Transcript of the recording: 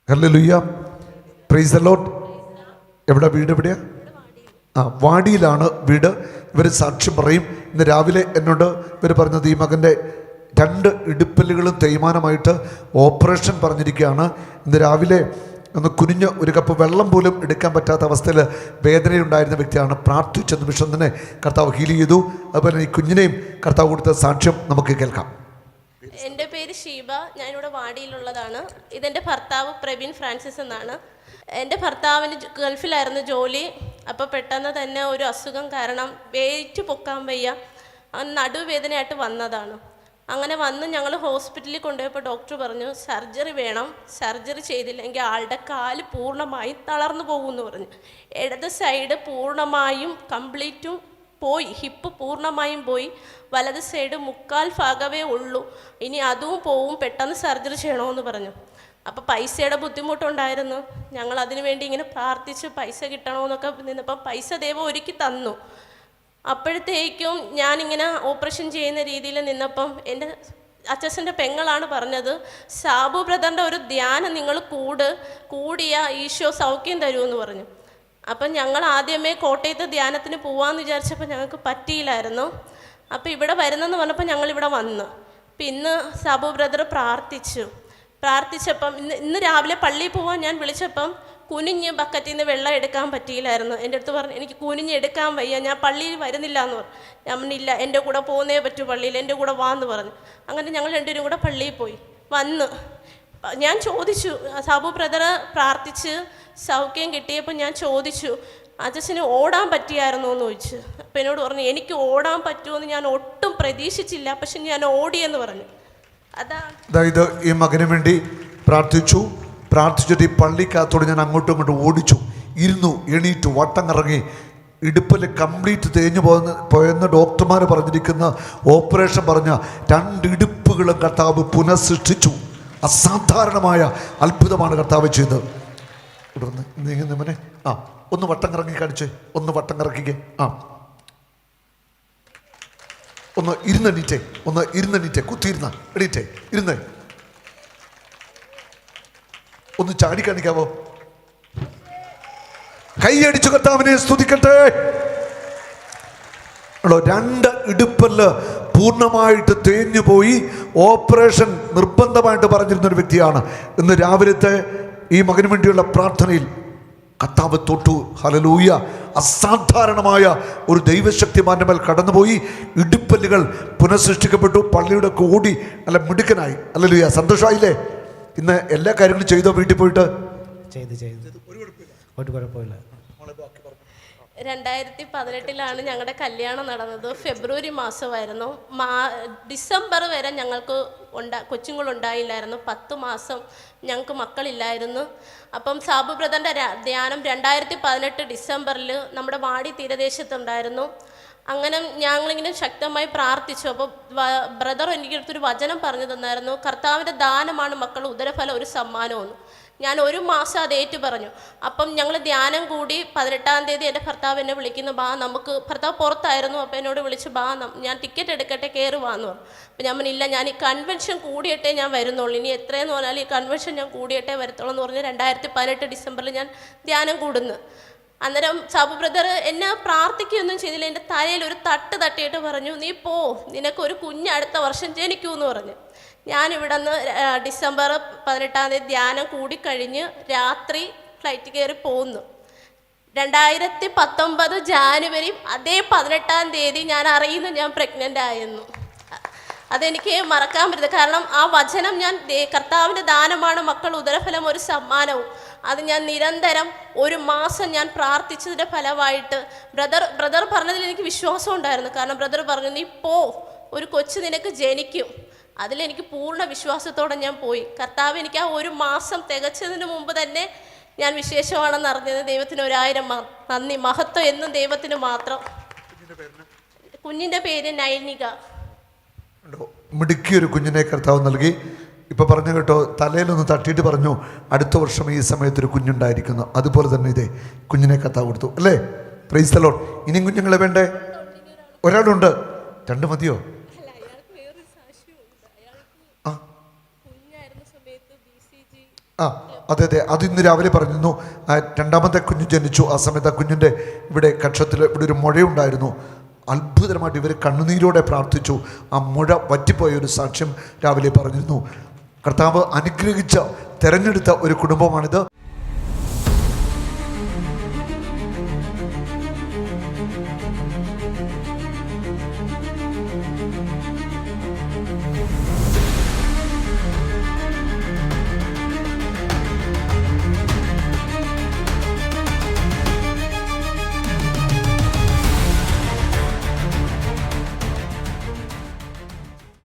Hallelujah, praise the Lord. എവിടെ വീട്? എവിടെയാ? വാടിയിലാണ് വീട്. ഇവർ സാക്ഷ്യം പറയും. ഇന്ന് രാവിലെ എന്നോട് ഇവർ പറഞ്ഞത് ഈ മകൻ്റെ 2 ഇടുപ്പല്ലുകളും തേയ്മാനമായിട്ട് ഓപ്പറേഷൻ പറഞ്ഞിരിക്കുകയാണ്. ഇന്ന് രാവിലെ ഒന്ന് കുനിഞ്ഞ് ഒരു കപ്പ് വെള്ളം പോലും എടുക്കാൻ പറ്റാത്ത അവസ്ഥയിൽ വേദനയുണ്ടായിരുന്ന വ്യക്തിയാണ്. പ്രാർത്ഥിച്ച നിമിഷം തന്നെ കർത്താവ് ഹീൽ ചെയ്തു. അതുപോലെ ഈ കുഞ്ഞിനെയും കർത്താവ് കൊടുത്ത സാക്ഷ്യം നമുക്ക് കേൾക്കാം. എൻ്റെ പേര് ഷീബ, ഞാനിവിടെ വാടിയിലുള്ളതാണ്. ഇതെൻ്റെ ഭർത്താവ് പ്രവീൺ ഫ്രാൻസിസ് എന്നാണ്. എൻ്റെ ഭർത്താവിന് ഗൾഫിലായിരുന്നു ജോലി. അപ്പോൾ പെട്ടെന്ന് തന്നെ ഒരു അസുഖം കാരണം വെയിറ്റ് പൊക്കാൻ വയ്യ, നടുവേദനയായിട്ട് വന്നതാണ്. അങ്ങനെ വന്ന് ഞങ്ങൾ ഹോസ്പിറ്റലിൽ കൊണ്ടുപോയപ്പോൾ ഡോക്ടർ പറഞ്ഞു സർജറി വേണം, സർജറി ചെയ്തില്ലെങ്കിൽ ആളുടെ കാല് പൂർണ്ണമായും തളർന്നു പോകുമെന്ന് പറഞ്ഞു. ഇടത് സൈഡ് പൂർണ്ണമായും കംപ്ലീറ്റും പോയി, ഹിപ്പ് പൂർണ്ണമായും പോയി, വലത് സൈഡ് 1/4 ഭാഗമേ ഉള്ളൂ, ഇനി അതും പോവും, പെട്ടെന്ന് സർജറി ചെയ്യണമെന്ന് പറഞ്ഞു. അപ്പോൾ പൈസയുടെ ബുദ്ധിമുട്ടുണ്ടായിരുന്നു. ഞങ്ങൾ അതിനു വേണ്ടി ഇങ്ങനെ പ്രാർത്ഥിച്ച് പൈസ കിട്ടണമെന്നൊക്കെ നിന്നപ്പം പൈസ ദൈവം ഒരുക്കി തന്നു. അപ്പോഴത്തേക്കും ഞാനിങ്ങനെ ഓപ്പറേഷൻ ചെയ്യുന്ന രീതിയിൽ നിന്നപ്പം എൻ്റെ അച്ഛൻ്റെ പെങ്ങളാണ് പറഞ്ഞത്, സാബു ബ്രദറിൻ്റെ ഒരു ധ്യാനം നിങ്ങൾ കൂടിയ ഈശോ സൗഖ്യം തരുമെന്ന് പറഞ്ഞു. അപ്പം ഞങ്ങൾ ആദ്യമേ കോട്ടയത്ത് ധ്യാനത്തിന് പോവാമെന്ന് വിചാരിച്ചപ്പോൾ ഞങ്ങൾക്ക് പറ്റിയില്ലായിരുന്നു. അപ്പോൾ ഇവിടെ വരുന്നെന്ന് പറഞ്ഞപ്പോൾ ഞങ്ങളിവിടെ വന്നു. അപ്പം ഇന്ന് സാബു ബ്രദർ പ്രാർത്ഥിച്ചപ്പം ഇന്ന് രാവിലെ പള്ളിയിൽ പോകാൻ ഞാൻ വിളിച്ചപ്പം കുനിഞ്ഞ് ബക്കറ്റിൽ നിന്ന് വെള്ളം എടുക്കാൻ പറ്റിയില്ലായിരുന്നു. എൻ്റെ അടുത്ത് പറഞ്ഞു എനിക്ക് കുനിഞ്ഞ് എടുക്കാൻ വയ്യ, ഞാൻ പള്ളിയിൽ വരുന്നില്ല എന്ന് പറഞ്ഞു. ഞാൻ പറഞ്ഞില്ല, എൻ്റെ കൂടെ പോകുന്നേ പറ്റൂ പള്ളിയിൽ, എൻ്റെ കൂടെ വാന്ന് പറഞ്ഞു. അങ്ങനെ ഞങ്ങൾ 2 പേരും കൂടെ പള്ളിയിൽ പോയി. വന്ന് ഞാൻ ചോദിച്ചു, സാബു ബ്രദർ പ്രാർത്ഥിച്ച് സൗഖ്യം കിട്ടിയപ്പോൾ ഞാൻ ചോദിച്ചു അച്ഛന് ഓടാൻ പറ്റിയായിരുന്നോ എന്ന് ചോദിച്ചു. അപ്പം എന്നോട് പറഞ്ഞു എനിക്ക് ഓടാൻ പറ്റുമെന്ന് ഞാൻ ഒട്ടും പ്രതീക്ഷിച്ചില്ല, പക്ഷെ ഞാൻ ഓടിയെന്ന് പറഞ്ഞു. അതായത് ഈ മകന് വേണ്ടി പ്രാർത്ഥിച്ചിട്ട് ഈ പള്ളിക്കകത്തോട് ഞാൻ അങ്ങോട്ടും ഇങ്ങോട്ടും ഓടിച്ചു, ഇരുന്നു, എണീറ്റു, വട്ടം കറങ്ങി, ഇടുപ്പിൽ കംപ്ലീറ്റ് തേഞ്ഞു പോയെന്ന് ഡോക്ടർമാർ പറഞ്ഞിരിക്കുന്ന ഓപ്പറേഷൻ പറഞ്ഞ 2 ഇടുപ്പുകളും കർത്താവ് പുനഃസൃഷ്ടിച്ചു. അസാധാരണമായ അത്ഭുതമാണ് കർത്താവ് ചെയ്തത്. നീങ്ങുന്നവനെ ഒന്ന് വട്ടം കറങ്ങി കാണിച്ചേ, ഒന്ന് വട്ടം കറക്കിക്കേ. ഒന്ന് ഇരുന്നെണീറ്റേ, കുത്തിയിരുന്ന എണീറ്റേ, ഇരുന്നേ, ഒന്ന് ചാടി കാണിക്കാവോ? കൈയടിച്ചു കർത്താവിനെ സ്തുതിക്കട്ടെ. 2 ഇടുപ്പല്ല് പൂർണ്ണമായിട്ട് തേഞ്ഞു പോയി. ഓപ്പറേഷൻ നിർബന്ധമായിട്ട് പറഞ്ഞിരുന്ന ഒരു വ്യക്തിയാണ്. ഇന്ന് രാവിലത്തെ ഈ മകന് വേണ്ടിയുള്ള പ്രാർത്ഥനയിൽ കർത്താവ് തൊട്ടു. ഹല്ലേലൂയ. അസാധാരണമായ ഒരു ദൈവശക്തിമാന്റെ മേൽ കടന്നുപോയി. ഇടുപ്പല്ലുകൾ പുനഃസൃഷ്ടിക്കപ്പെട്ടു. പള്ളിയുടെ കൂടി നല്ല മിടുക്കനായി. ഹല്ലേലൂയ. സന്തോഷമായില്ലേ? ഇന്ന് എല്ലാ കാര്യങ്ങളും ചെയ്തോ? വീട്ടിൽ പോയിട്ട് ഒരു കുഴപ്പമില്ല. 2018 ഞങ്ങളുടെ കല്യാണം നടന്നത്. ഫെബ്രുവരി മാസമായിരുന്നു. ഡിസംബർ വരെ ഞങ്ങൾക്ക് കൊച്ചുങ്ങളുണ്ടായില്ലായിരുന്നു. 10 മാസം ഞങ്ങൾക്ക് മക്കളില്ലായിരുന്നു. അപ്പം സാബു ബ്രദറിൻ്റെ ധ്യാനം 2018 ഡിസംബറിൽ നമ്മുടെ വാടി തീരദേശത്തുണ്ടായിരുന്നു. അങ്ങനെ ഞങ്ങളിങ്ങനെ ശക്തമായി പ്രാർത്ഥിച്ചു. അപ്പോൾ ബ്രദർ എനിക്കടുത്തൊരു വചനം പറഞ്ഞു തന്നായിരുന്നു, കർത്താവിൻ്റെ ദാനമാണ് മക്കൾ, ഉദരഫലം ഒരു സമ്മാനമെന്ന്. ഞാൻ 1 മാസം അത് ഏറ്റു പറഞ്ഞു. അപ്പം ഞങ്ങൾ ധ്യാനം കൂടി 18-ാം തീയതി എൻ്റെ ഭർത്താവ് എന്നെ വിളിക്കുന്നു, ഭർത്താവ് പുറത്തായിരുന്നു. അപ്പോൾ എന്നോട് വിളിച്ച് ഞാൻ ടിക്കറ്റ് എടുക്കട്ടെ, കയറി വാന്ന് പറഞ്ഞു. അപ്പം ഞാൻ പറഞ്ഞില്ല, ഞാൻ ഈ കൺവെൻഷൻ കൂടിയിട്ടേ ഞാൻ വരുന്നുള്ളൂ, ഇനി എത്രയെന്ന് പറഞ്ഞാൽ ഈ കൺവെൻഷൻ ഞാൻ കൂടിയിട്ടേ വരത്തുള്ളൂ എന്ന് പറഞ്ഞ് 2018 ഡിസംബറിൽ ഞാൻ ധ്യാനം കൂടുന്നു. അന്നേരം സാബു ബ്രദർ എന്നെ പ്രാർത്ഥിക്കുകയൊന്നും ചെയ്തില്ല. എൻ്റെ തലയിൽ ഒരു തട്ടിയിട്ട് പറഞ്ഞു, നീ പോ, നിനക്കൊരു കുഞ്ഞ് അടുത്ത വർഷം ജനിക്കൂന്ന് പറഞ്ഞു. ഞാനിവിടെ നിന്ന് ഡിസംബർ 18-ാം തീയതി ധ്യാനം കൂടിക്കഴിഞ്ഞ് രാത്രി ഫ്ലൈറ്റ് കയറി പോകുന്നു. 2019 ജാനുവരി അതേ 18-ാം തീയതി ഞാൻ അറിയുന്നു ഞാൻ പ്രഗ്നൻ്റ് ആയെന്നു. അതെനിക്ക് മറക്കാൻ പറ്റില്ല. കാരണം ആ വചനം ഞാൻ കർത്താവിൻ്റെ ദാനമാണ് മക്കൾ, ഉദരഫലം ഒരു സമ്മാനവും, അത് ഞാൻ നിരന്തരം 1 മാസം ഞാൻ പ്രാർത്ഥിച്ചതിൻ്റെ ഫലമായിട്ട് ബ്രദർ പറഞ്ഞതിൽ എനിക്ക് വിശ്വാസം ഉണ്ടായിരുന്നു. കാരണം ബ്രദർ പറഞ്ഞു, നീ പോ, ഒരു കൊച്ചു നിനക്ക് ജനിക്കും. അതിലെനിക്ക് പൂർണ്ണ വിശ്വാസത്തോടെ ഞാൻ പോയി. കർത്താവ് എനിക്ക് ആ 1 മാസം തികച്ചതിന് മുമ്പ് തന്നെ ഞാൻ വിശേഷമാണെന്ന് അറിഞ്ഞത്. ദൈവത്തിന് 1000 നന്ദി, മഹത്വം എന്നും ദൈവത്തിന് മാത്രം. കുഞ്ഞിൻ്റെ പേര് നൈനിക. മിടുക്കിയൊരു കുഞ്ഞിനെ കർത്താവ് നൽകി. ഇപ്പോൾ പറഞ്ഞു കേട്ടോ, തലയിലൊന്ന് തട്ടിയിട്ട് പറഞ്ഞു അടുത്ത വർഷം ഈ സമയത്തൊരു കുഞ്ഞുണ്ടായിരിക്കുന്നു. അതുപോലെ തന്നെ ഇതേ കുഞ്ഞിനെ കർത്താവ് കൊടുത്തു അല്ലേ? Praise the Lord. ഇനിയും കുഞ്ഞുങ്ങളെ വേണ്ടേ? ഒരാളുണ്ട്, 2 മതിയോ? ആ അതെ അതെ, അത് ഇന്ന് രാവിലെ പറഞ്ഞിരുന്നു. രണ്ടാമത്തെ കുഞ്ഞ് ജനിച്ചു. ആ സമയത്ത് ആ കുഞ്ഞിൻ്റെ ഇവിടെ കക്ഷത്തിൽ ഇവിടെ ഒരു മുഴയുണ്ടായിരുന്നു. അത്ഭുതമായിട്ട് ഇവർ കണ്ണുനീരോടെ പ്രാർത്ഥിച്ചു. ആ മുഴ വറ്റിപ്പോയ ഒരു സാക്ഷ്യം രാവിലെ പറഞ്ഞിരുന്നു. കർത്താവ് അനുഗ്രഹിച്ച, തെരഞ്ഞെടുത്ത ഒരു കുടുംബമാണിത്.